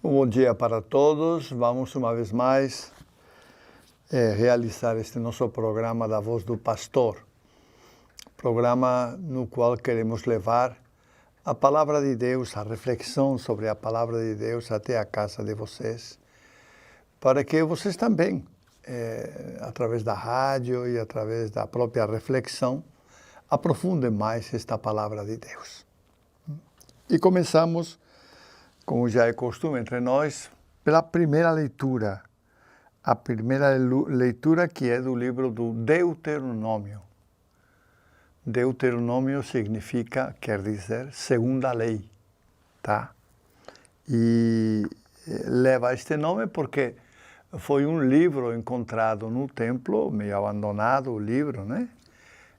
Bom dia para todos. Vamos uma vez mais realizar este nosso programa da Voz do Pastor. Programa no qual queremos levar a palavra de Deus, a reflexão sobre a palavra de Deus até a casa de vocês, para que vocês também, através da rádio e através da própria reflexão, aprofundem mais esta palavra de Deus. E começamos, como já é costume entre nós, pela primeira leitura. A primeira leitura que é do livro do Deuteronômio. Deuteronômio quer dizer segunda lei, tá? E leva este nome porque foi um livro encontrado no templo, meio abandonado o livro, né?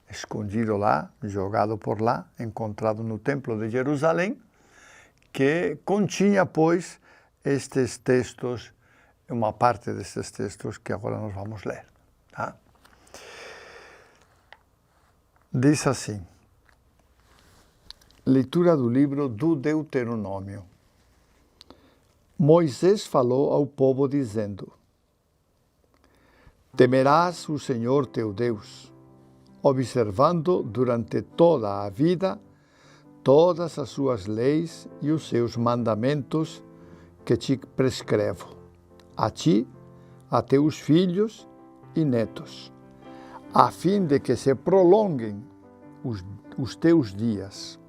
Escondido lá, jogado por lá, encontrado no templo de Jerusalém, que continha, pois, estes textos, uma parte destes textos que agora nós vamos ler, tá? Diz assim, leitura do livro do Deuteronômio. Moisés falou ao povo dizendo: Temerás o Senhor teu Deus, observando durante toda a vida todas as suas leis e os seus mandamentos que te prescrevo, a ti, a teus filhos e netos, a fim de que se prolonguem os teus dias.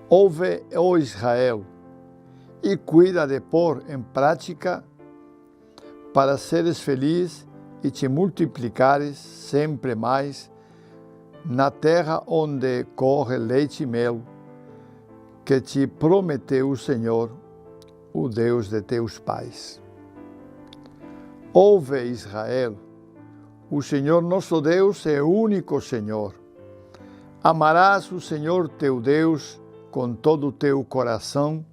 Ouve, ó Israel, e cuida de pôr em prática para seres feliz e te multiplicares sempre mais na terra onde corre leite e mel, que te prometeu o Senhor, o Deus de teus pais. Ouve, Israel, o Senhor nosso Deus é o único Senhor. Amarás o Senhor teu Deus com todo o teu coração,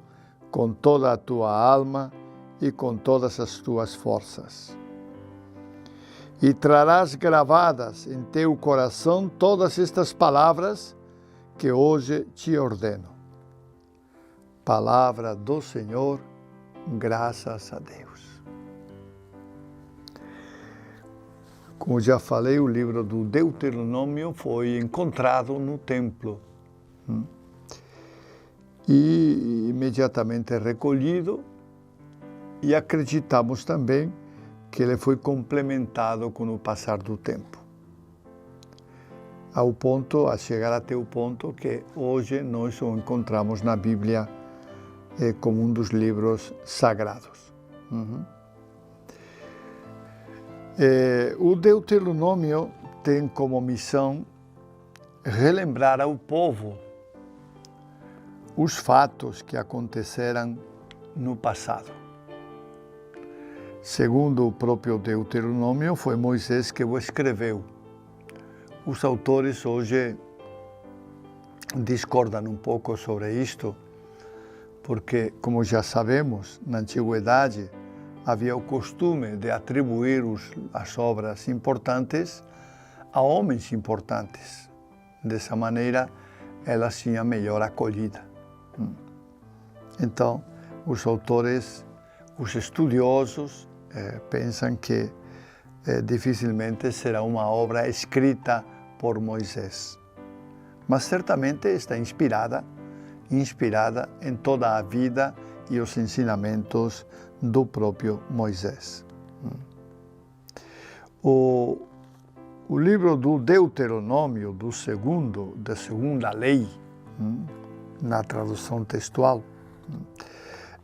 com toda a tua alma e com todas as tuas forças. E trarás gravadas em teu coração todas estas palavras que hoje te ordeno. Palavra do Senhor, graças a Deus. Como já falei, o livro do Deuteronômio foi encontrado no templo e imediatamente recolhido, e acreditamos também que ele foi complementado com o passar do tempo, a chegar até o ponto que hoje nós o encontramos na Bíblia como um dos livros sagrados. O Deuteronômio tem como missão relembrar ao povo os fatos que aconteceram no passado. Segundo o próprio Deuteronômio, foi Moisés que o escreveu. Os autores hoje discordam um pouco sobre isto, porque, como já sabemos, na antiguidade havia o costume de atribuir as obras importantes a homens importantes. Dessa maneira, elas tinham melhor acolhida. Então, os autores, os estudiosos, pensam que dificilmente será uma obra escrita por Moisés. Mas certamente está inspirada em toda a vida e os ensinamentos do próprio Moisés. O livro do Deuteronômio, da segunda lei, na tradução textual,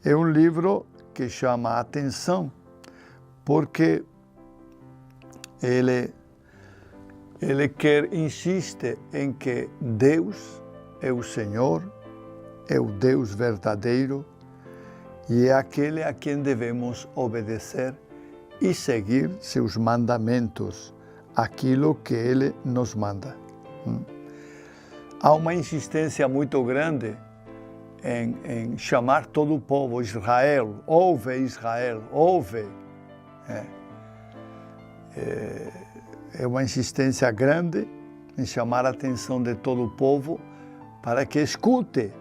é um livro que chama a atenção porque ele insiste em que Deus é o Senhor, é o Deus verdadeiro e é aquele a quem devemos obedecer e seguir seus mandamentos, aquilo que ele nos manda. Há uma insistência muito grande em chamar todo o povo, Israel, ouve. É uma insistência grande em chamar a atenção de todo o povo para que escute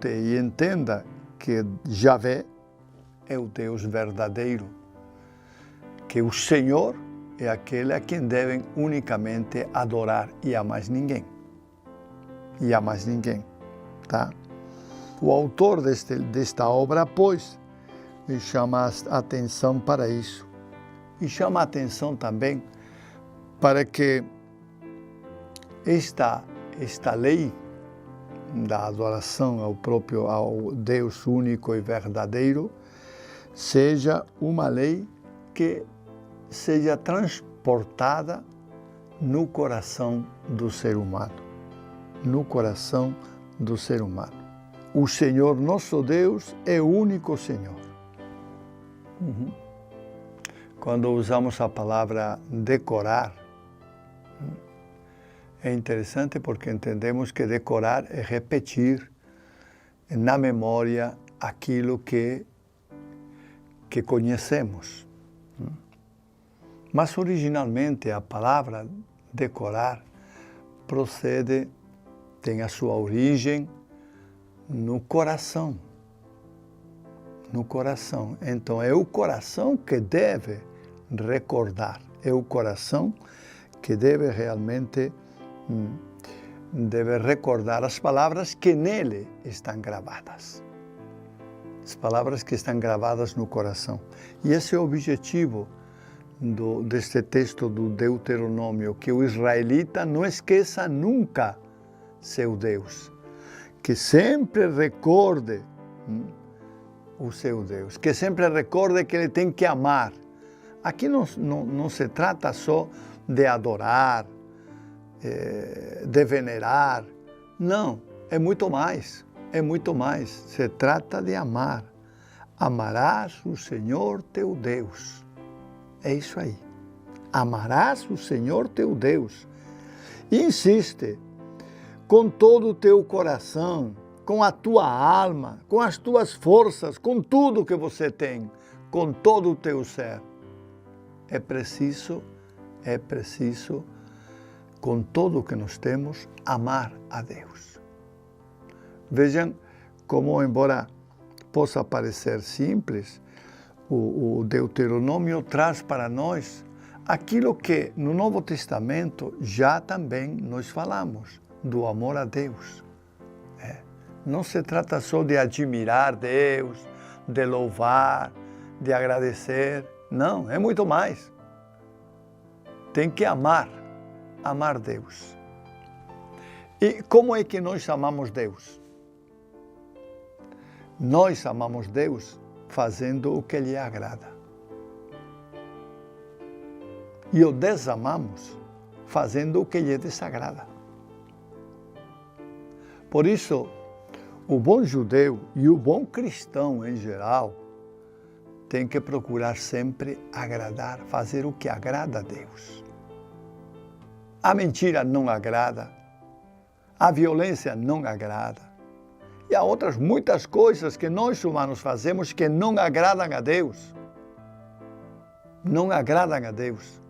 e entenda que Javé é o Deus verdadeiro, que o Senhor é aquele a quem devem unicamente adorar e a mais ninguém. E a mais ninguém, tá? O autor desta obra, pois, chama a atenção para isso. E chama a atenção também para que esta lei da adoração ao Deus único e verdadeiro seja uma lei que seja transportada no coração do ser humano. No coração do ser humano. O Senhor nosso Deus é o único Senhor. Quando usamos a palavra decorar, é interessante porque entendemos que decorar é repetir na memória aquilo que conhecemos. Mas originalmente a palavra decorar tem a sua origem no coração. No coração. Então é o coração que deve recordar, é o coração que deve realmente recordar as palavras que nele estão gravadas. As palavras que estão gravadas no coração. E esse é o objetivo deste texto do Deuteronômio, que o israelita não esqueça nunca seu Deus, que sempre recorde o seu Deus, que sempre recorde que ele tem que amar. Aqui não se trata só de adorar, de venerar, não, é muito mais, se trata de amar. Amarás o Senhor teu Deus, é isso aí, amarás o Senhor teu Deus, e insiste, com todo o teu coração, com a tua alma, com as tuas forças, com tudo que você tem, com todo o teu ser. É preciso, com tudo o que nós temos, amar a Deus. Vejam como, embora possa parecer simples, o Deuteronômio traz para nós aquilo que no Novo Testamento já também nós falamos, do amor a Deus. Não se trata só de admirar Deus, de louvar, de agradecer. Não, é muito mais. Tem que amar Deus. E como é que nós amamos Deus? Nós amamos Deus fazendo o que lhe agrada. E o desamamos fazendo o que lhe desagrada. Por isso, o bom judeu e o bom cristão em geral tem que procurar sempre agradar, fazer o que agrada a Deus. A mentira não agrada, a violência não agrada. E há outras muitas coisas que nós humanos fazemos que não agradam a Deus. Não agradam a Deus.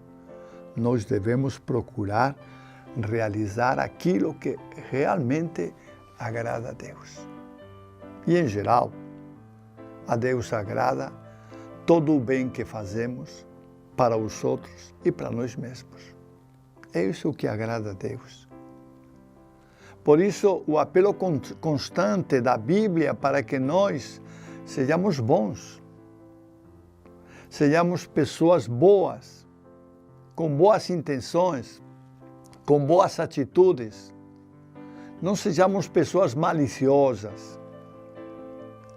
Nós devemos procurar realizar aquilo que realmente agrada a Deus. E em geral, a Deus agrada todo o bem que fazemos para os outros e para nós mesmos. É isso que agrada a Deus. Por isso, o apelo constante da Bíblia para que nós sejamos bons, sejamos pessoas boas, com boas intenções, com boas atitudes. Não sejamos pessoas maliciosas,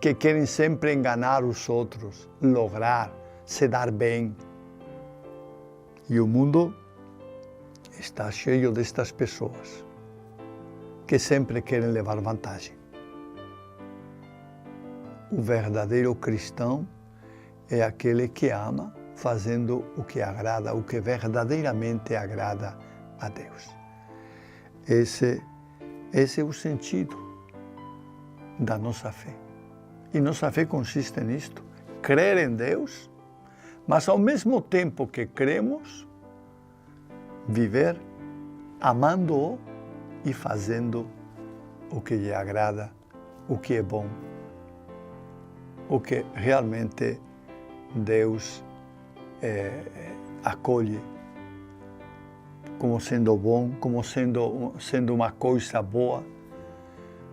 que querem sempre enganar os outros, lograr, se dar bem. E o mundo está cheio destas pessoas, que sempre querem levar vantagem. O verdadeiro cristão é aquele que ama, fazendo o que agrada, o que verdadeiramente agrada a Deus. Esse é o sentido da nossa fé. E nossa fé consiste nisto, crer em Deus, mas ao mesmo tempo que cremos, viver amando-o e fazendo o que lhe agrada, o que é bom o que realmente Deus acolhe como sendo bom, como sendo uma coisa boa,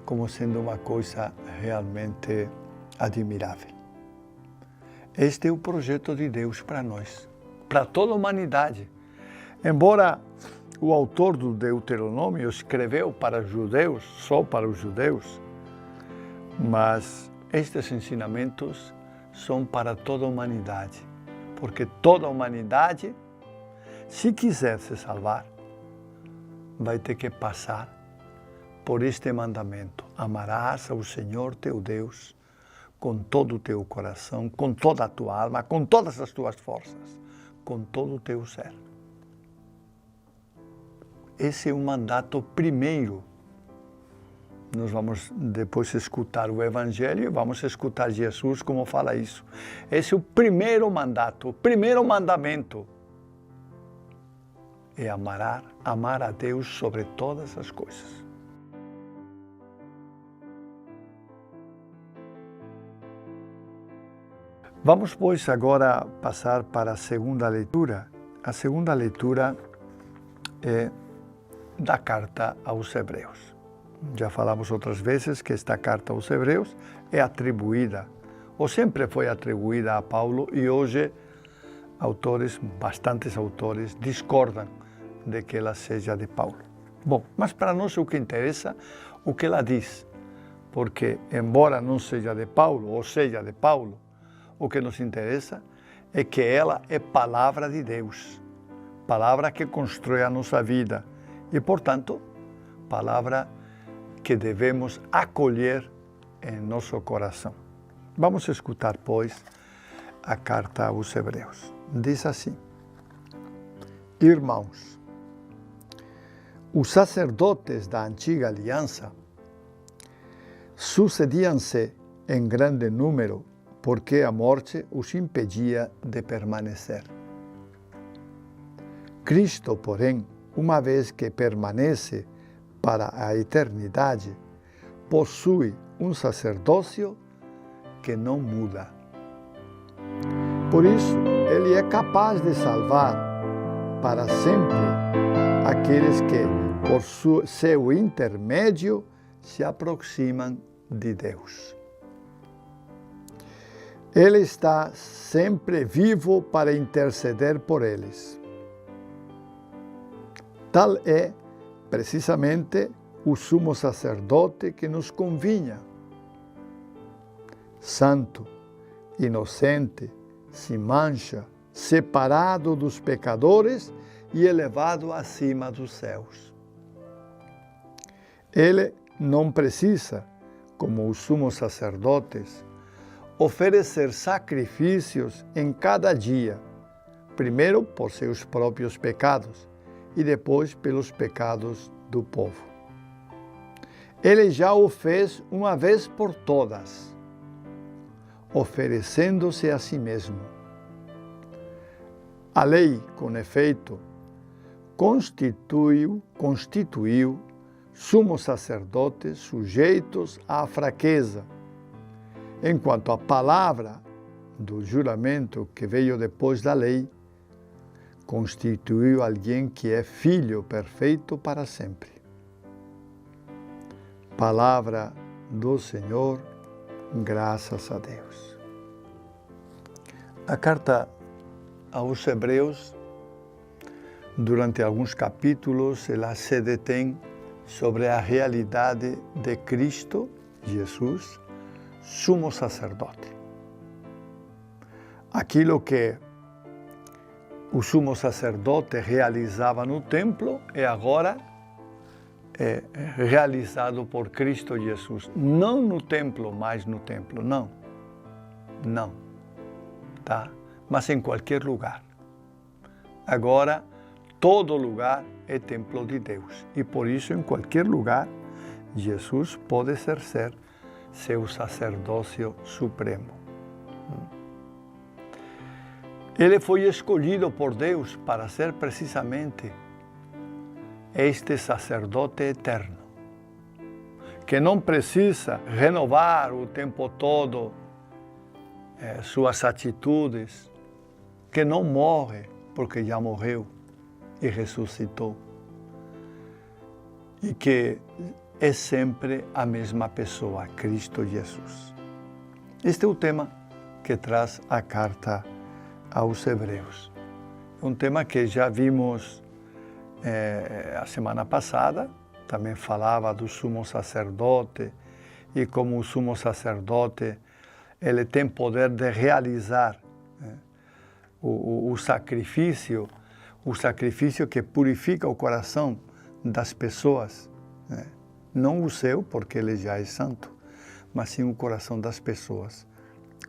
como sendo uma coisa realmente admirável. Este é o projeto de Deus para nós, para toda a humanidade. Embora o autor do Deuteronômio escreveu para judeus, só para os judeus, mas estes ensinamentos são para toda a humanidade, porque toda a humanidade, se quiser se salvar, vai ter que passar por este mandamento: amarás ao Senhor teu Deus com todo o teu coração, com toda a tua alma, com todas as tuas forças, com todo o teu ser. Esse é o mandato primeiro. Nós vamos depois escutar o Evangelho e vamos escutar Jesus como fala isso. Esse é o primeiro mandato, o primeiro mandamento. É amar a Deus sobre todas as coisas. Vamos, pois, agora passar para a segunda leitura. A segunda leitura é da carta aos Hebreus. Já falamos outras vezes que esta carta aos Hebreus é atribuída, ou sempre foi atribuída a Paulo, e hoje bastantes autores, discordam de que ela seja de Paulo. Bom, mas para nós o que interessa, o que ela diz, porque embora não seja de Paulo, ou seja de Paulo, o que nos interessa é que ela é palavra de Deus, palavra que constrói a nossa vida e, portanto, palavra que devemos acolher em nosso coração. Vamos escutar, pois, a carta aos Hebreus. Diz assim: Irmãos, os sacerdotes da antiga aliança sucediam-se em grande número porque a morte os impedia de permanecer. Cristo, porém, uma vez que permanece para a eternidade, possui um sacerdócio que não muda. Por isso, ele é capaz de salvar para sempre aqueles que, por seu intermédio, se aproximam de Deus. Ele está sempre vivo para interceder por eles. Tal é, precisamente, o sumo sacerdote que nos convinha. Santo, inocente, sem mancha, separado dos pecadores e elevado acima dos céus. Ele não precisa, como os sumos sacerdotes, oferecer sacrifícios em cada dia, primeiro por seus próprios pecados e depois pelos pecados do povo. Ele já o fez uma vez por todas, oferecendo-se a si mesmo. A lei, com efeito, constituiu sumos sacerdotes sujeitos à fraqueza, enquanto a palavra do juramento que veio depois da lei constituiu alguém que é filho perfeito para sempre. Palavra do Senhor, graças a Deus. A carta aos Hebreus, durante alguns capítulos, ela se detém sobre a realidade de Cristo, Jesus, sumo sacerdote. Aquilo que o sumo sacerdote realizava no templo é agora realizado por Cristo Jesus. Não no templo, mas no templo, não. Não. Tá? Mas em qualquer lugar. Agora, todo lugar é templo de Deus. E por isso, em qualquer lugar, Jesus pode exercer seu sacerdócio supremo. Ele foi escolhido por Deus para ser precisamente este sacerdote eterno, que não precisa renovar o tempo todo suas atitudes, que não morre porque já morreu e ressuscitou, e que é sempre a mesma pessoa, Cristo Jesus. Este é o tema que traz a carta aos Hebreus. Um tema que já vimos a semana passada, também falava do sumo sacerdote, e como o sumo sacerdote, ele tem poder de realizar o sacrifício que purifica o coração das pessoas, não o seu, porque ele já é santo, mas sim o coração das pessoas,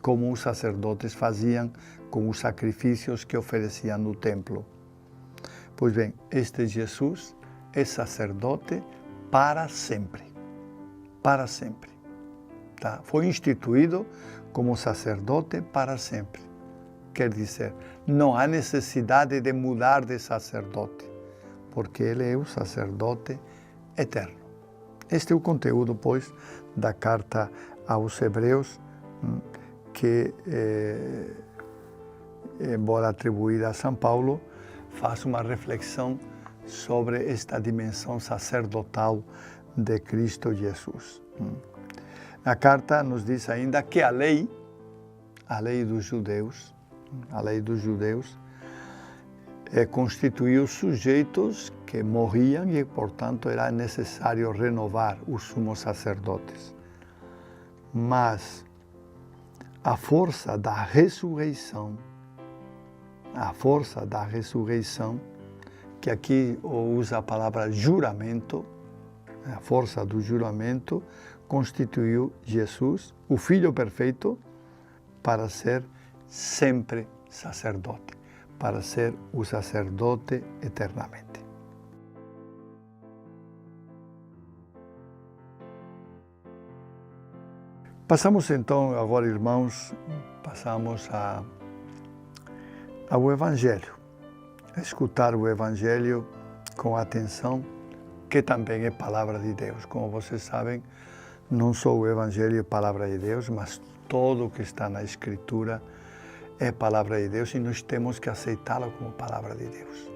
como os sacerdotes faziam com os sacrifícios que ofereciam no templo. Pois bem, este Jesus é sacerdote para sempre. Para sempre. Tá? Foi instituído como sacerdote para sempre. Quer dizer, não há necessidade de mudar de sacerdote, porque ele é o sacerdote eterno. Este é o conteúdo, pois, da carta aos Hebreus, que, embora atribuída a São Paulo, faz uma reflexão sobre esta dimensão sacerdotal de Cristo Jesus. A carta nos diz ainda que a lei dos judeus, constituiu sujeitos que morriam e, portanto, era necessário renovar os sumos sacerdotes. Mas a força da ressurreição, que aqui usa a palavra juramento, a força do juramento, constituiu Jesus, o Filho perfeito, para ser sempre sacerdote, para ser o sacerdote eternamente. Passamos então, agora, irmãos, ao Evangelho, a escutar o Evangelho com atenção, que também é palavra de Deus. Como vocês sabem, não só o Evangelho é palavra de Deus, mas todo o que está na Escritura é palavra de Deus e nós temos que aceitá-la como palavra de Deus.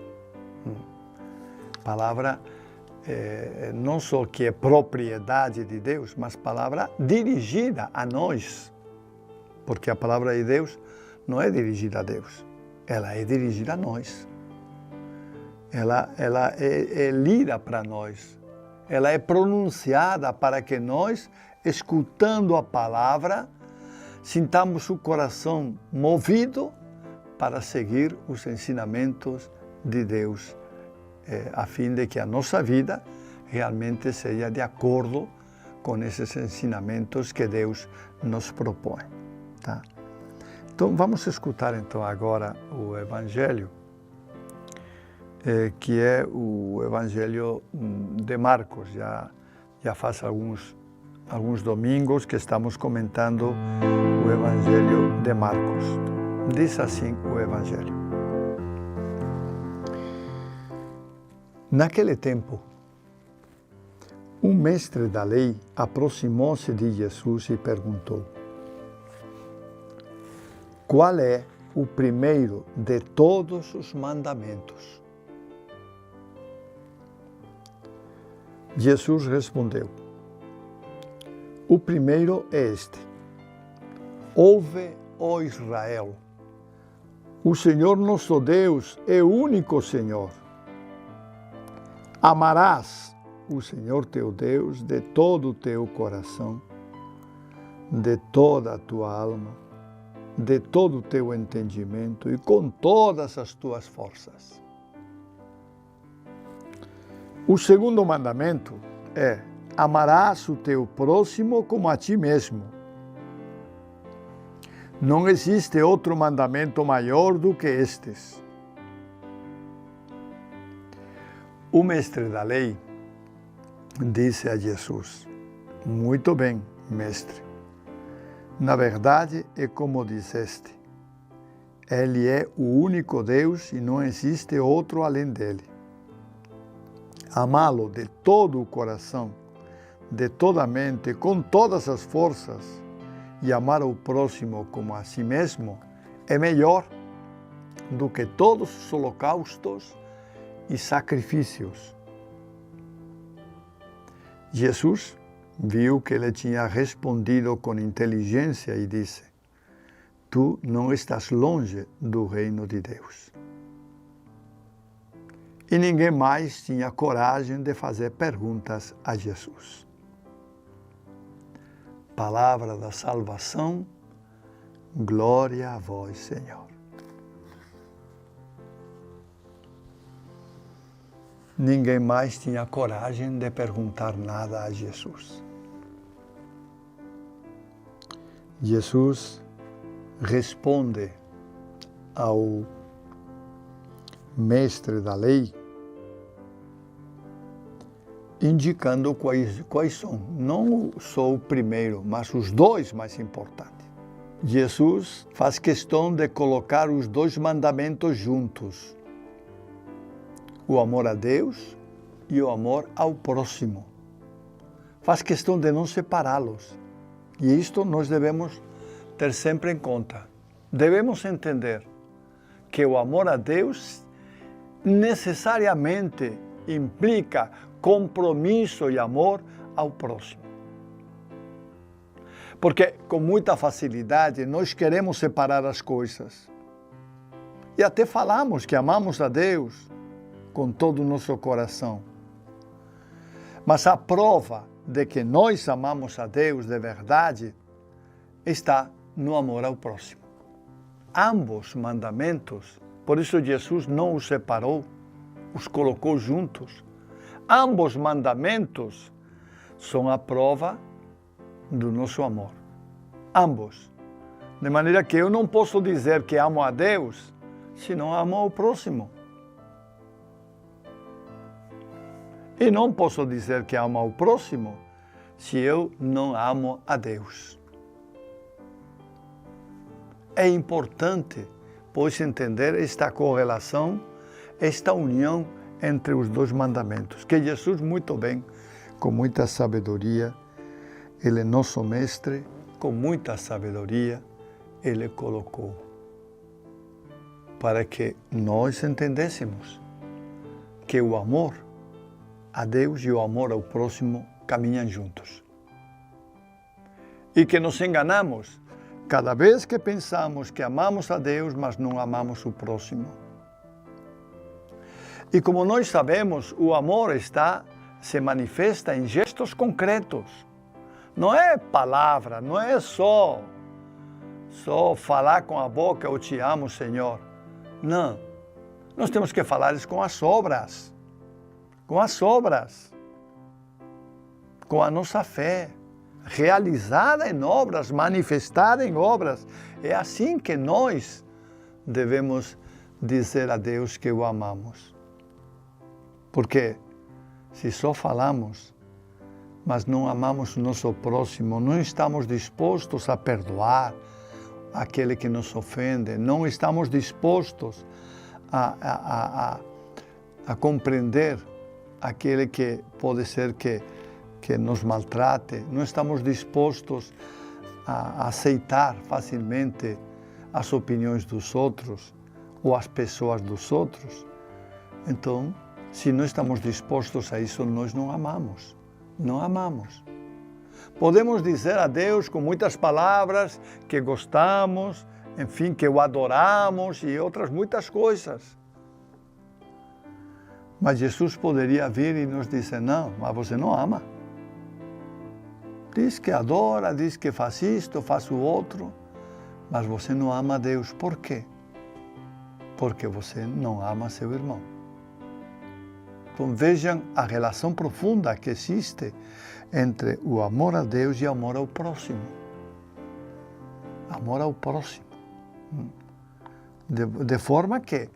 Palavra não só que é propriedade de Deus, mas palavra dirigida a nós, porque a palavra de Deus não é dirigida a Deus, ela é dirigida a nós. Ela é lida para nós, ela é pronunciada para que nós, escutando a palavra, sintamos o coração movido para seguir os ensinamentos de Deus, a fim de que a nossa vida realmente seja de acordo com esses ensinamentos que Deus nos propõe. Tá? Então, vamos escutar então agora o Evangelho, que é o Evangelho de Marcos. Já faz alguns domingos que estamos comentando o Evangelho de Marcos. Diz assim o Evangelho. Naquele tempo, um mestre da lei aproximou-se de Jesus e perguntou: qual é o primeiro de todos os mandamentos? Jesus respondeu: o primeiro é este: ouve, ó Israel, o Senhor nosso Deus é o único Senhor. Amarás o Senhor teu Deus de todo o teu coração, de toda a tua alma, de todo o teu entendimento e com todas as tuas forças. O segundo mandamento é: amarás o teu próximo como a ti mesmo. Não existe outro mandamento maior do que estes. O mestre da lei disse a Jesus: muito bem, mestre. Na verdade, é como disseste. Ele é o único Deus e não existe outro além dele. Amá-lo de todo o coração, de toda a mente, com todas as forças, e amar o próximo como a si mesmo é melhor do que todos os holocaustos e sacrifícios. Jesus viu que ele tinha respondido com inteligência e disse: tu não estás longe do reino de Deus. E ninguém mais tinha coragem de fazer perguntas a Jesus. Palavra da salvação, glória a vós, Senhor. Ninguém mais tinha coragem de perguntar nada a Jesus. Jesus responde ao mestre da lei, indicando quais são, não só o primeiro, mas os dois mais importantes. Jesus faz questão de colocar os dois mandamentos juntos: o amor a Deus e o amor ao próximo. Faz questão de não separá-los. E isto nós devemos ter sempre em conta. Devemos entender que o amor a Deus necessariamente implica compromisso e amor ao próximo. Porque com muita facilidade nós queremos separar as coisas. E até falamos que amamos a Deus com todo o nosso coração. Mas a prova de que nós amamos a Deus de verdade está no amor ao próximo. Ambos mandamentos, por isso Jesus não os separou, os colocou juntos. Ambos mandamentos são a prova do nosso amor. Ambos. De maneira que eu não posso dizer que amo a Deus se não amo ao próximo. E não posso dizer que amo ao próximo se eu não amo a Deus. É importante, pois, entender esta correlação, esta união entre os dois mandamentos, que Jesus muito bem, com muita sabedoria, ele nosso mestre, com muita sabedoria, ele colocou para que nós entendêssemos que o amor a Deus e o amor ao próximo caminham juntos. E que nos enganamos cada vez que pensamos que amamos a Deus, mas não amamos o próximo. E como nós sabemos, o amor se manifesta em gestos concretos. Não é palavra, não é só falar com a boca, eu te amo, Senhor. Não. Nós temos que falar isso com as obras. Com as obras. Com a nossa fé. Realizada em obras, manifestada em obras. É assim que nós devemos dizer a Deus que o amamos. Porque se só falamos, mas não amamos o nosso próximo, não estamos dispostos a perdoar aquele que nos ofende, não estamos dispostos a compreender aquele que pode ser que nos maltrate, não estamos dispostos a aceitar facilmente as opiniões dos outros ou as pessoas dos outros. Então, se não estamos dispostos a isso, nós não amamos. Não amamos. Podemos dizer a Deus com muitas palavras que gostamos, enfim, que o adoramos e outras muitas coisas. Mas Jesus poderia vir e nos dizer: não, mas você não ama. Diz que adora, diz que faz isto, faz o outro, mas você não ama a Deus. Por quê? Porque você não ama seu irmão. Então vejam a relação profunda que existe entre o amor a Deus e o amor ao próximo. Amor ao próximo. De forma que,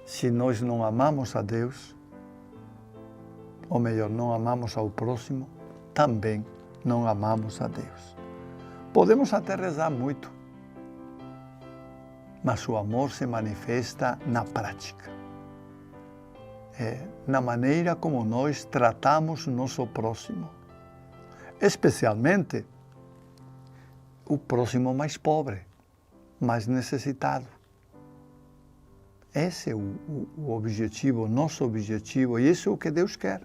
se nós não amamos a Deus, ou melhor, não amamos ao próximo, também não amamos a Deus. Podemos até rezar muito, mas o amor se manifesta na prática. Na maneira como nós tratamos nosso próximo. Especialmente o próximo mais pobre, mais necessitado. Esse é o objetivo, o nosso objetivo, e isso é o que Deus quer.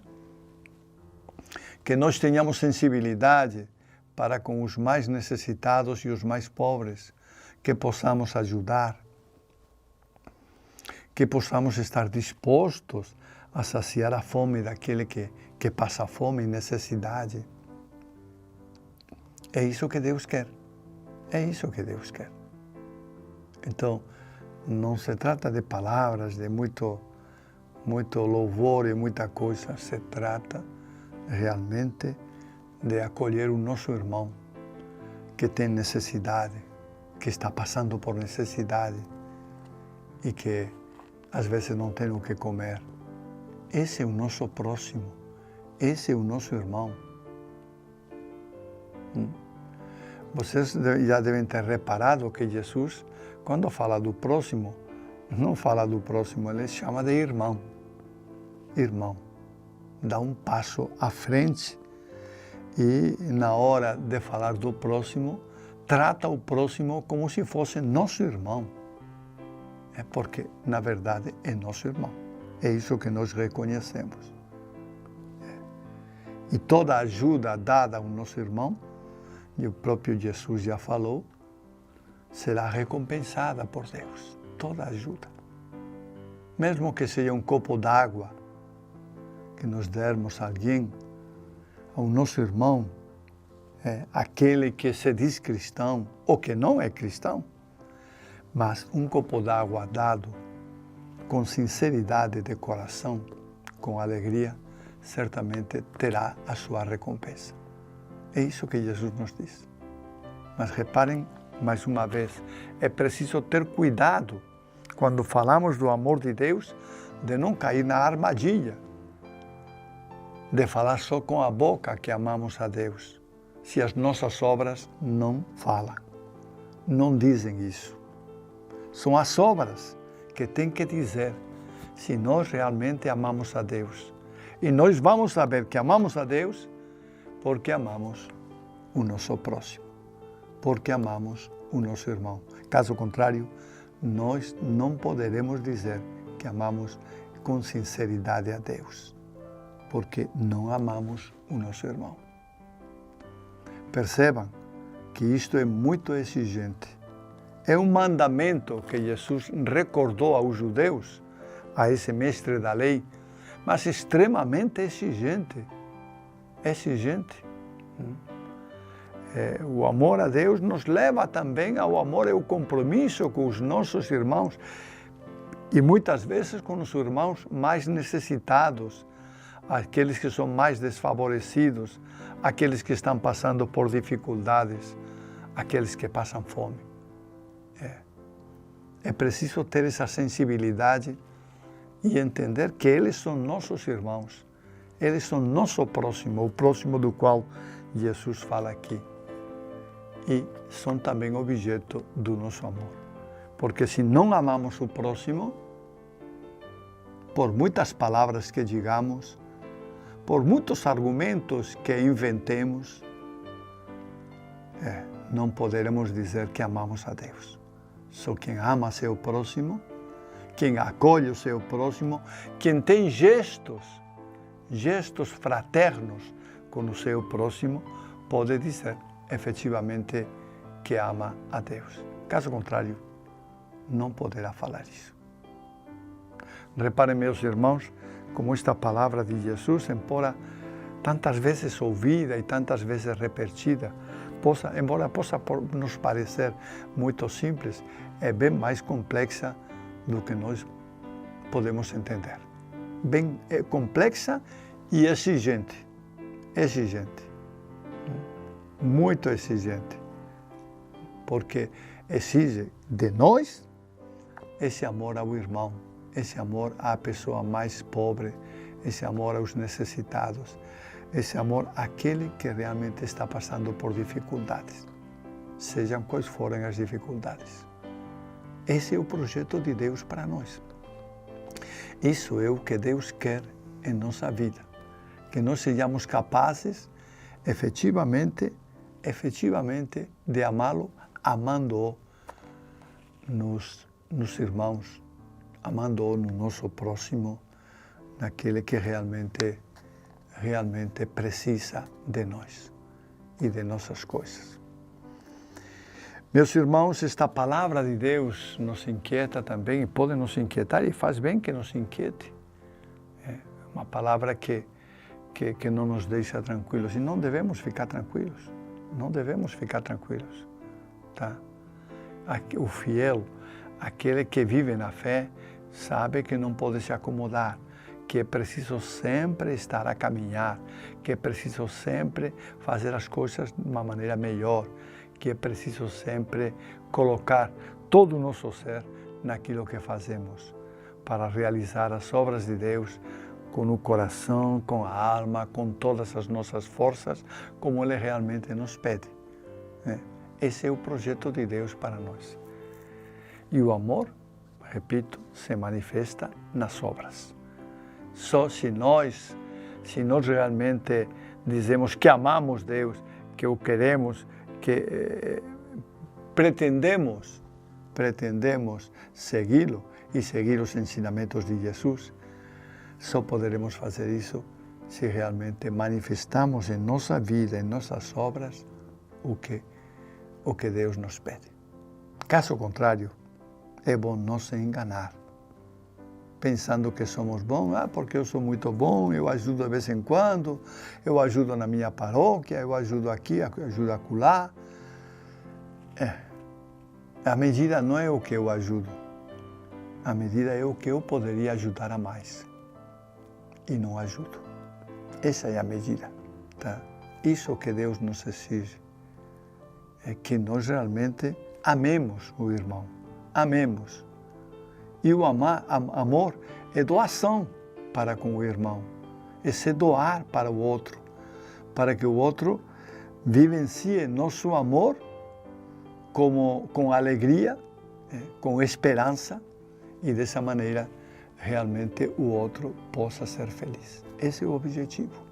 Que nós tenhamos sensibilidade para com os mais necessitados e os mais pobres, que possamos ajudar, que possamos estar dispostos a saciar a fome daquele que passa fome e necessidade. É isso que Deus quer. É isso que Deus quer. Então, não se trata de palavras, de muito louvor e muita coisa. Se trata realmente de acolher o nosso irmão que tem necessidade, que está passando por necessidade e que às vezes não tem o que comer. Esse é o nosso próximo. Esse é o nosso irmão. Vocês já devem ter reparado que Jesus, quando fala do próximo, não fala do próximo, ele chama de irmão. Irmão. Dá um passo à frente e, na hora de falar do próximo, trata o próximo como se fosse nosso irmão. É porque, na verdade, é nosso irmão. É isso que nós reconhecemos. E toda ajuda dada ao nosso irmão, e o próprio Jesus já falou, será recompensada por Deus. Toda ajuda. Mesmo que seja um copo d'água que nós dermos a alguém, ao nosso irmão, aquele que se diz cristão ou que não é cristão, mas um copo d'água dado com sinceridade de coração, com alegria, certamente terá a sua recompensa. É isso que Jesus nos diz. Mas reparem, mais uma vez, é preciso ter cuidado quando falamos do amor de Deus, de não cair na armadilha, de falar só com a boca que amamos a Deus, se as nossas obras não falam, não dizem isso. São as obras que têm que dizer se nós realmente amamos a Deus. E nós vamos saber que amamos a Deus porque amamos o nosso próximo, porque amamos o nosso irmão. Caso contrário, nós não poderemos dizer que amamos com sinceridade a Deus, porque não amamos o nosso irmão. Percebam que isto é muito exigente. É um mandamento que Jesus recordou aos judeus, a esse mestre da lei, mas extremamente exigente. Exigente. O amor a Deus nos leva também ao amor e ao compromisso com os nossos irmãos e muitas vezes com os irmãos mais necessitados, aqueles que são mais desfavorecidos, aqueles que estão passando por dificuldades, aqueles que passam fome. É preciso ter essa sensibilidade e entender que eles são nossos irmãos, eles são nosso próximo, o próximo do qual Jesus fala aqui. E são também objeto do nosso amor. Porque se não amamos o próximo, por muitas palavras que digamos, por muitos argumentos que inventemos, não poderemos dizer que amamos a Deus. Só quem ama seu próximo, quem acolhe o seu próximo, quem tem gestos fraternos com o seu próximo, pode dizer efetivamente que ama a Deus. Caso contrário, não poderá falar isso. Reparem, meus irmãos, como esta palavra de Jesus, embora tantas vezes ouvida e tantas vezes repetida, embora possa nos parecer muito simples, é bem mais complexa do que nós podemos entender. Bem complexa e exigente. Exigente. Muito exigente. Porque exige de nós esse amor ao irmão, esse amor à pessoa mais pobre, esse amor aos necessitados, esse amor àquele que realmente está passando por dificuldades, sejam quais forem as dificuldades. Esse é o projeto de Deus para nós. Isso é o que Deus quer em nossa vida, que nós sejamos capazes, efetivamente, efetivamente de amá-lo, amando-o nos irmãos, amando-o no nosso próximo, naquele que realmente precisa de nós e de nossas coisas. Meus irmãos, esta palavra de Deus nos inquieta também, e pode nos inquietar, e faz bem que nos inquiete. É uma palavra que não nos deixa tranquilos, e não devemos ficar tranquilos, tá? O fiel, aquele que vive na fé, sabe que não pode se acomodar, que é preciso sempre estar a caminhar, que é preciso sempre fazer as coisas de uma maneira melhor, que é preciso sempre colocar todo o nosso ser naquilo que fazemos, para realizar as obras de Deus com o coração, com a alma, com todas as nossas forças, como Ele realmente nos pede. Esse é o projeto de Deus para nós. E o amor, repito, se manifesta nas obras. Só se nós realmente dizemos que amamos Deus, que o queremos, que pretendemos segui-lo e seguir os ensinamentos de Jesus, só poderemos fazer isso se realmente manifestamos em nossa vida, em nossas obras, o que Deus nos pede. Caso contrário, é bom não se enganar, pensando que somos bons, porque eu sou muito bom, eu ajudo de vez em quando, eu ajudo na minha paróquia, eu ajudo aqui, eu ajudo acolá. A medida não é o que eu ajudo, a medida é o que eu poderia ajudar a mais e não ajudo. Essa é a medida, tá? Isso que Deus nos exige, é que nós realmente amemos o irmão, amemos. E o amor é doação para com o irmão, é se doar para o outro, para que o outro vivencie nosso amor com alegria, com esperança, e dessa maneira realmente o outro possa ser feliz. Esse é o objetivo.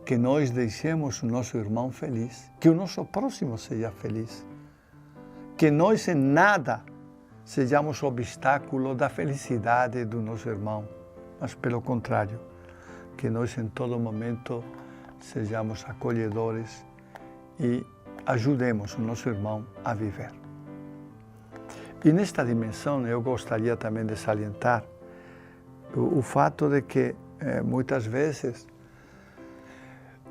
Que nós deixemos o nosso irmão feliz, que o nosso próximo seja feliz, que nós em nada sejamos obstáculo da felicidade do nosso irmão, mas pelo contrário, que nós em todo momento sejamos acolhedores e ajudemos o nosso irmão a viver. E nesta dimensão eu gostaria também de salientar o fato de que muitas vezes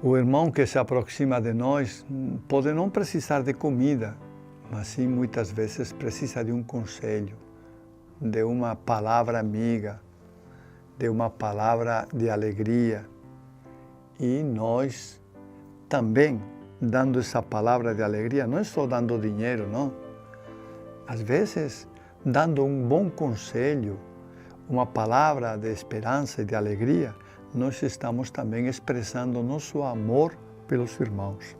o irmão que se aproxima de nós pode não precisar de comida, mas sim muitas vezes precisa de um conselho, de uma palavra amiga, de uma palavra de alegria. E nós também, dando essa palavra de alegria, não é só dando dinheiro, não. Às vezes, dando um bom conselho, uma palavra de esperança e de alegria, nós estamos também expressando nosso amor pelos irmãos.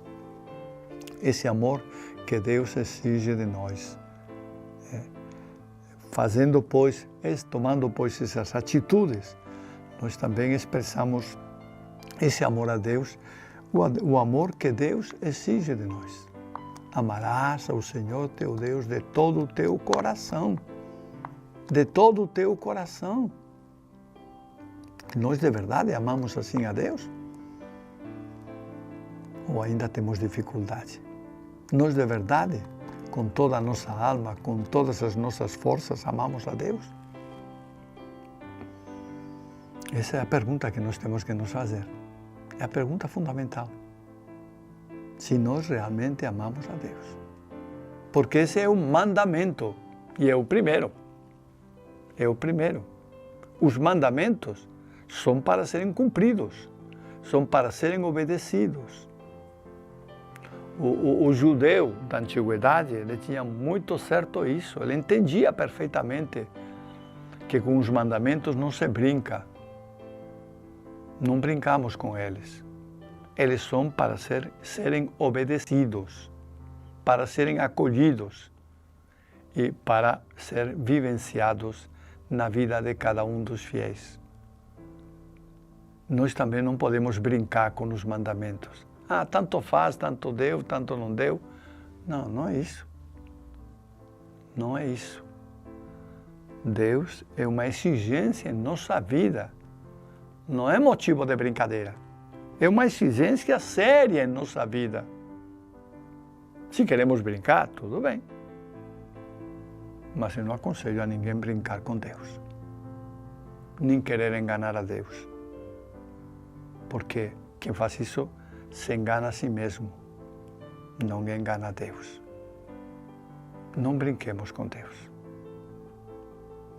Esse amor que Deus exige de nós. Tomando, pois, essas atitudes, nós também expressamos esse amor a Deus, o amor que Deus exige de nós. Amarás ao Senhor teu Deus de todo o teu coração. De todo o teu coração. Nós de verdade amamos assim a Deus? Ou ainda temos dificuldade? Nós de verdade, com toda a nossa alma, com todas as nossas forças, amamos a Deus? Essa é a pergunta que nós temos que nos fazer. É a pergunta fundamental. Se nós realmente amamos a Deus. Porque esse é o mandamento, e é o primeiro. É o primeiro. Os mandamentos são para serem cumpridos, são para serem obedecidos. O judeu da antiguidade, ele tinha muito certo isso, ele entendia perfeitamente que com os mandamentos não se brinca, não brincamos com eles. Eles são para serem obedecidos, para serem acolhidos e para ser vivenciados na vida de cada um dos fiéis. Nós também não podemos brincar com os mandamentos. Ah, tanto faz, tanto deu, tanto não deu. Não, não é isso. Não é isso. Deus é uma exigência em nossa vida. Não é motivo de brincadeira. É uma exigência séria em nossa vida. Se queremos brincar, tudo bem. Mas eu não aconselho a ninguém brincar com Deus. Nem querer enganar a Deus. Porque quem faz isso se engana a si mesmo. Não engana a Deus. Não brinquemos com Deus.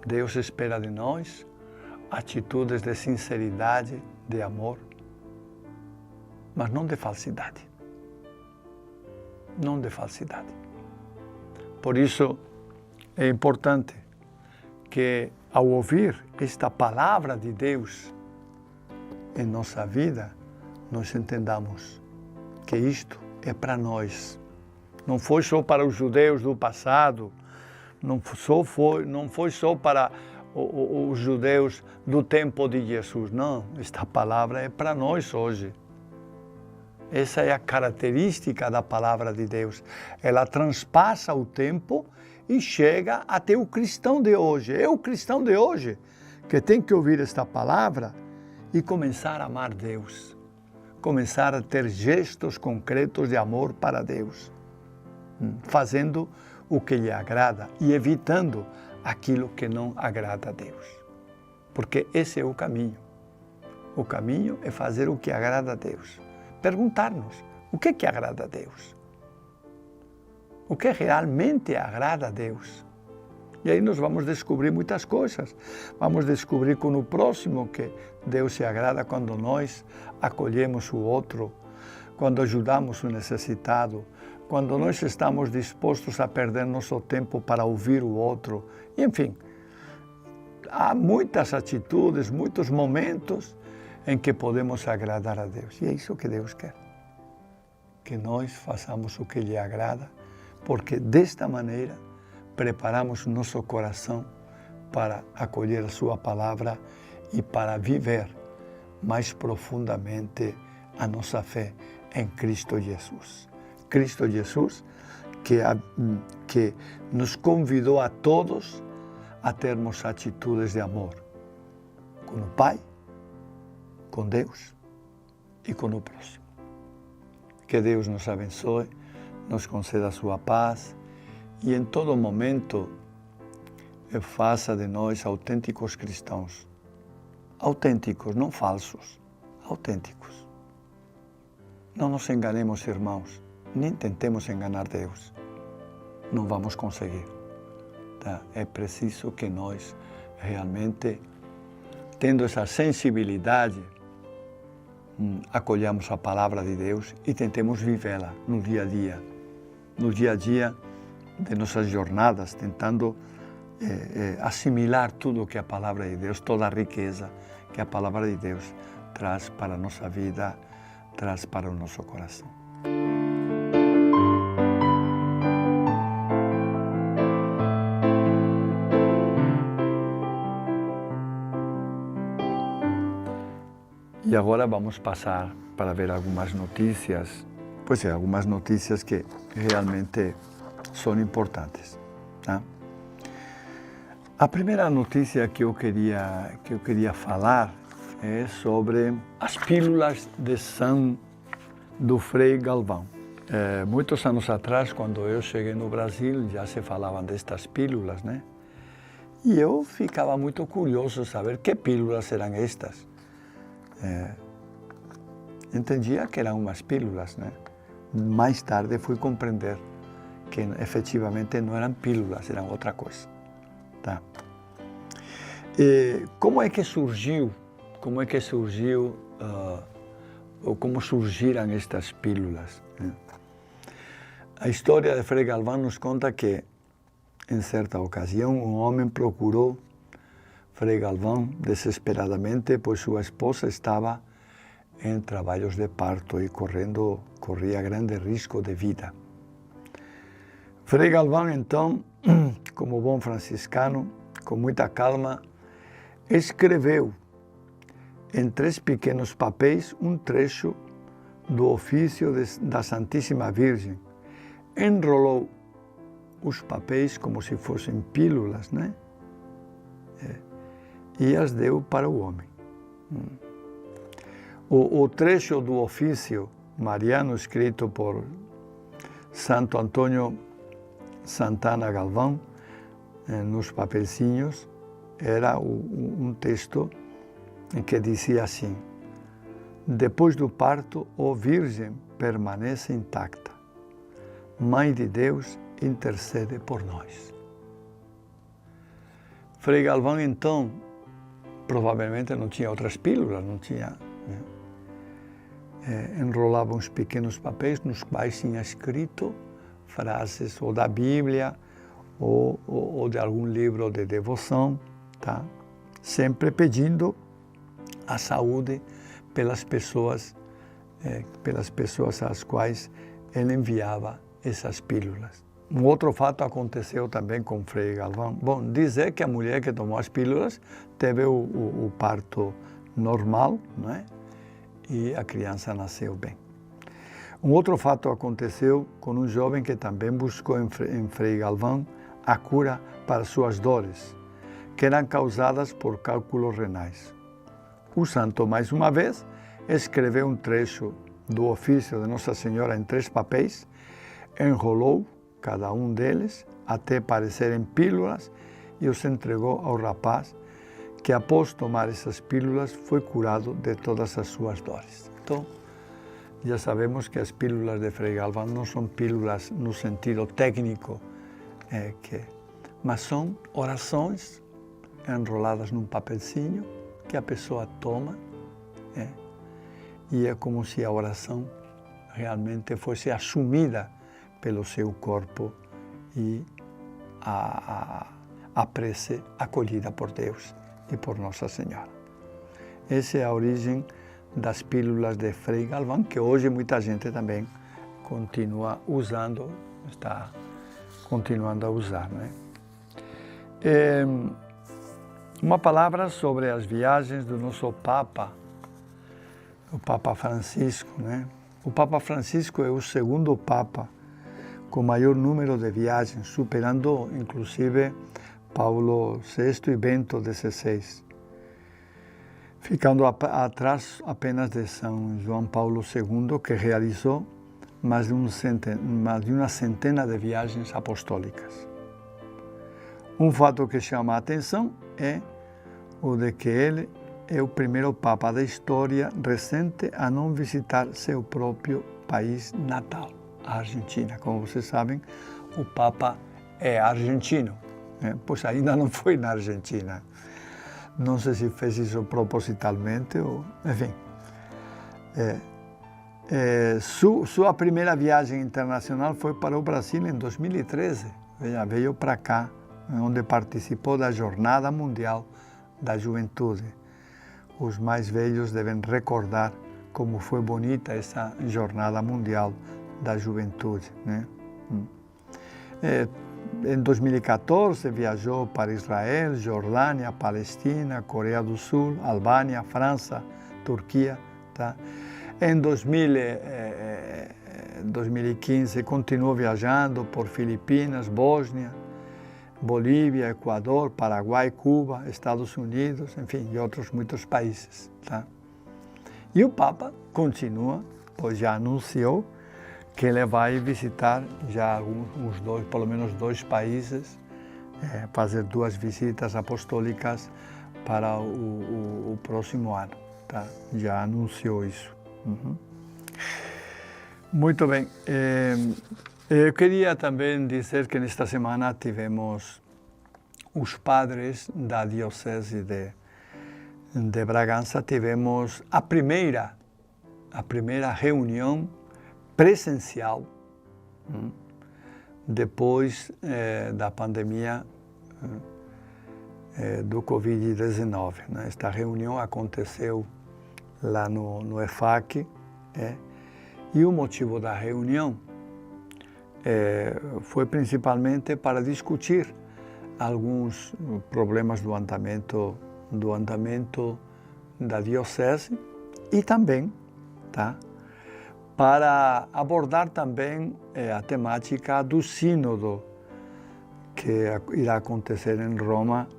Deus espera de nós atitudes de sinceridade, de amor, mas não de falsidade. Não de falsidade. Por isso, é importante que, ao ouvir esta palavra de Deus em nossa vida, nós entendamos que isto é para nós. Não foi só para os judeus do passado, não foi só para os judeus do tempo de Jesus. Não, esta palavra é para nós hoje. Essa é a característica da palavra de Deus. Ela transpassa o tempo e chega até o cristão de hoje. É o cristão de hoje que tem que ouvir esta palavra e começar a amar Deus. Começar a ter gestos concretos de amor para Deus. Fazendo o que lhe agrada e evitando aquilo que não agrada a Deus. Porque esse é o caminho. O caminho é fazer o que agrada a Deus. Perguntar-nos o que agrada a Deus. O que realmente agrada a Deus. E aí nós vamos descobrir muitas coisas. Vamos descobrir com o próximo que Deus se agrada quando nós acolhemos o outro, quando ajudamos o necessitado, quando nós estamos dispostos a perder nosso tempo para ouvir o outro. Enfim, há muitas atitudes, muitos momentos em que podemos agradar a Deus. E é isso que Deus quer. Que nós façamos o que lhe agrada, porque desta maneira preparamos nosso coração para acolher a sua palavra e para viver mais profundamente a nossa fé em Cristo Jesus. Cristo Jesus que nos convidou a todos a termos atitudes de amor com o Pai, com Deus e com o próximo. Que Deus nos abençoe, nos conceda a sua paz e em todo momento faça de nós autênticos cristãos. Autênticos, não falsos, autênticos. Não nos enganemos, irmãos, nem tentemos enganar Deus. Não vamos conseguir. Tá? É preciso que nós realmente, tendo essa sensibilidade, acolhamos a palavra de Deus e tentemos vivê-la no dia a dia de nossas jornadas, tentando assimilar tudo que a palavra de Deus, toda a riqueza que a palavra de Deus traz para a nossa vida, traz para o nosso coração. E agora vamos passar para ver algumas notícias, algumas notícias que realmente são importantes. Tá? A primeira notícia que eu queria falar é sobre as pílulas de São do Frei Galvão. Muitos anos atrás, quando eu cheguei no Brasil, já se falavam destas pílulas, né? E eu ficava muito curioso saber que pílulas eram estas. Entendia que eram umas pílulas, né? Mais tarde fui compreender que efetivamente não eram pílulas, eram outra coisa. Tá? Como é que surgiu? Ou como surgiram estas pílulas? Né? A história de Frei Galvão nos conta que, em certa ocasião, um homem procurou Frei Galvão desesperadamente, pois sua esposa estava em trabalhos de parto e corria grande risco de vida. Frei Galvão, então, como bom franciscano, com muita calma, escreveu em 3 pequenos papéis um trecho do ofício da Santíssima Virgem, enrolou os papéis como se fossem pílulas, né? E as deu para o homem. O trecho do ofício mariano escrito por Santo Antônio Santana Galvão, nos papelzinhos, era um texto em que dizia assim: depois do parto, a Virgem permanece intacta. Mãe de Deus, intercede por nós. Frei Galvão, então, provavelmente não tinha outras pílulas, não tinha... enrolava uns pequenos papéis nos quais tinha escrito frases ou da Bíblia ou de algum livro de devoção, tá? Sempre pedindo a saúde pelas pessoas às quais ele enviava essas pílulas. Um outro fato aconteceu também com Frei Galvão. Bom, dizer que a mulher que tomou as pílulas teve o parto normal, não é? E a criança nasceu bem. Um outro fato aconteceu com um jovem que também buscou em Frei Galvão a cura para suas dores, que eram causadas por cálculos renais. O santo, mais uma vez, escreveu um trecho do ofício de Nossa Senhora em 3 papéis, enrolou cada um deles até parecerem pílulas e os entregou ao rapaz, que após tomar essas pílulas foi curado de todas as suas dores. Então, já sabemos que as pílulas de Frei Galvão não são pílulas no sentido técnico, mas são orações enroladas num papelzinho que a pessoa toma, e é como se a oração realmente fosse assumida pelo seu corpo e a prece acolhida por Deus e por Nossa Senhora. Essa é a origem das pílulas de Frei Galvão, que hoje muita gente também continua usando, está continuando a usar, né? Uma palavra sobre as viagens do nosso Papa, o Papa Francisco, né? O Papa Francisco é o segundo Papa com maior número de viagens, superando inclusive Paulo VI e Bento XVI, ficando atrás apenas de São João Paulo II, que realizou mais de uma centena de viagens apostólicas. Um fato que chama a atenção é o de que ele é o primeiro Papa da história recente a não visitar seu próprio país natal, a Argentina. Como vocês sabem, o Papa é argentino, pois ainda não foi na Argentina. Não sei se fez isso propositalmente, ou, enfim. Sua primeira viagem internacional foi para o Brasil em 2013. Veio para cá, onde participou da Jornada Mundial da Juventude. Os mais velhos devem recordar como foi bonita essa Jornada Mundial da Juventude, né? Em 2014 viajou para Israel, Jordânia, Palestina, Coreia do Sul, Albânia, França, Turquia, tá? Em 2015 continuou viajando por Filipinas, Bósnia, Bolívia, Equador, Paraguai, Cuba, Estados Unidos, enfim, e outros muitos países, tá? E o Papa continua, pois já anunciou que ele vai visitar já pelo menos dois países, fazer 2 visitas apostólicas para o próximo ano, tá? Já anunciou isso. Muito bem. Eu queria também dizer que nesta semana tivemos os padres da Diocese de Bragança, tivemos a primeira reunião presencial depois da pandemia do Covid-19. Né? Esta reunião aconteceu lá no EFAC, e o motivo da reunião foi principalmente para discutir alguns problemas do andamento da diocese e também, tá, para abordar também a temática do sínodo que irá acontecer em Roma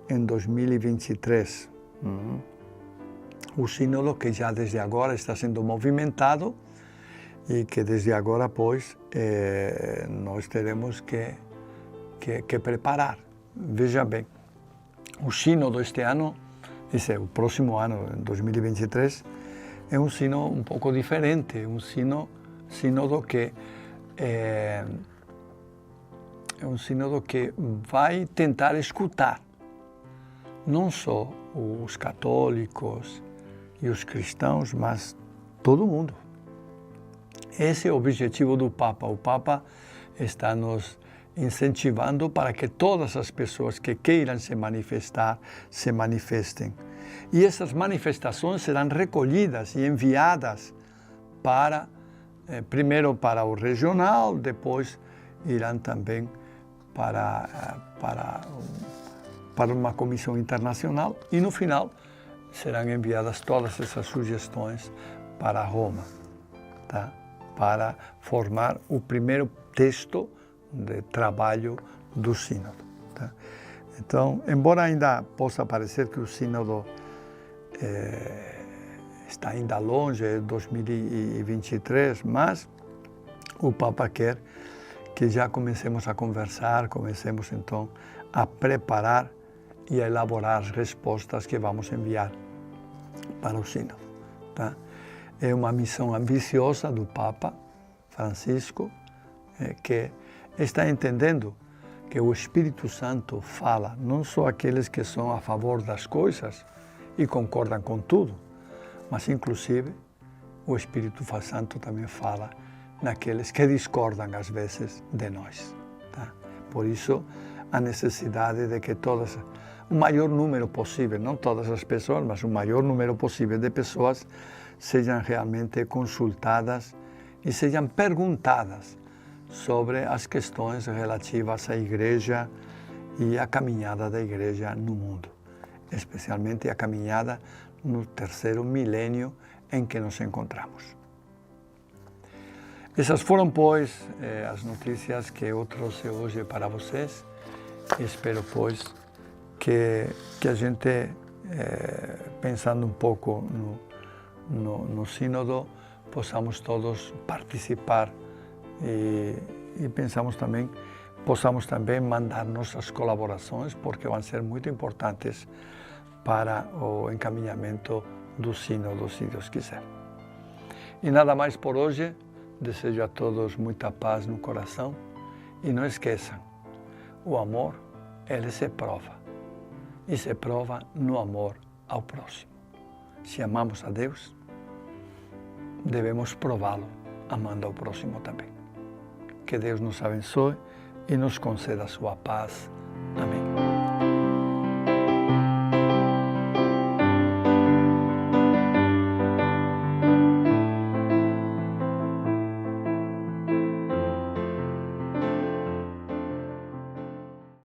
em 2023. O sínodo que já desde agora está sendo movimentado e que desde agora, pois, nós teremos que preparar. Veja bem, o sínodo este ano, o próximo ano, em 2023, é um sínodo um pouco diferente, um sínodo que é um sínodo que vai tentar escutar não só os católicos e os cristãos, mas todo mundo. Esse é o objetivo do Papa. O Papa está nos incentivando para que todas as pessoas que queiram se manifestar, se manifestem. E essas manifestações serão recolhidas e enviadas para, primeiro para o regional, depois irão também para uma comissão internacional e no final serão enviadas todas essas sugestões para Roma, tá? Para formar o primeiro texto de trabalho do sínodo. Tá? Então, embora ainda possa parecer que o sínodo está ainda longe, é 2023, mas o Papa quer que já comecemos a conversar, comecemos então a preparar e a elaborar as respostas que vamos enviar para o sínodo. Tá? É uma missão ambiciosa do Papa Francisco, que está entendendo que o Espírito Santo fala não só aqueles que são a favor das coisas e concordam com tudo, mas inclusive o Espírito Santo também fala naqueles que discordam às vezes de nós. Tá? Por isso, a necessidade de que o maior número possível, não todas as pessoas, mas o maior número possível de pessoas sejam realmente consultadas e sejam perguntadas sobre as questões relativas à Igreja e à caminhada da Igreja no mundo, especialmente a caminhada no terceiro milênio em que nos encontramos. Essas foram, pois, as notícias que eu trouxe hoje para vocês. Espero, pois, que a gente, pensando um pouco no sínodo, possamos todos participar e possamos também mandar nossas colaborações, porque vão ser muito importantes para o encaminhamento do sínodo, se Deus quiser. E nada mais por hoje. Desejo a todos muita paz no coração e não esqueçam, o amor, ele se prova e se prova no amor ao próximo. Se amamos a Deus, devemos prová-lo amando ao próximo também. Que Deus nos abençoe e nos conceda a sua paz. Amém.